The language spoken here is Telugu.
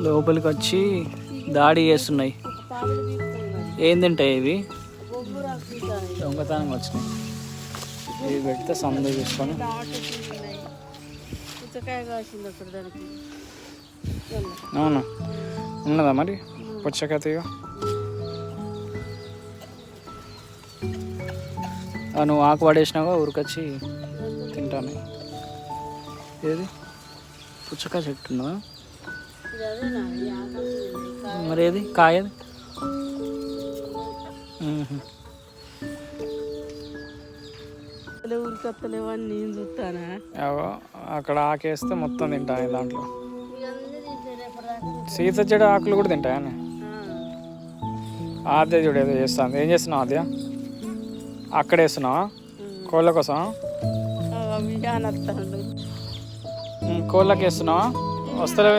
లోపలికి వచ్చి దాడి చేస్తున్నాయి. ఏం తింటాయి ఇవి? దొంగతనం వచ్చినాయి. ఇవి పెడితే సందు తీసుకొని అవునా ఉన్నదా మరి పుచ్చకాయ తీగ? నువ్వు ఆకు పడేసినావా ఊరికొచ్చి తింటాను. ఏది పుచ్చకాయ చెట్టు ఉన్నదా మరి? ఏది కాయది? ఊరికొత్తలేవని నేను చూస్తానా. అక్కడ ఆకేస్తే మొత్తం తింటాను దాంట్లో. సీత చెడు ఆకులు కూడా తింటాయని ఆద్య చూడు ఏదో చేస్తాను. ఏం చేస్తున్నావు ఆద్య? అక్కడ వేస్తున్నావా కోళ్ళ కోసం? కోళ్ళకి వేస్తున్నావా? వస్తలే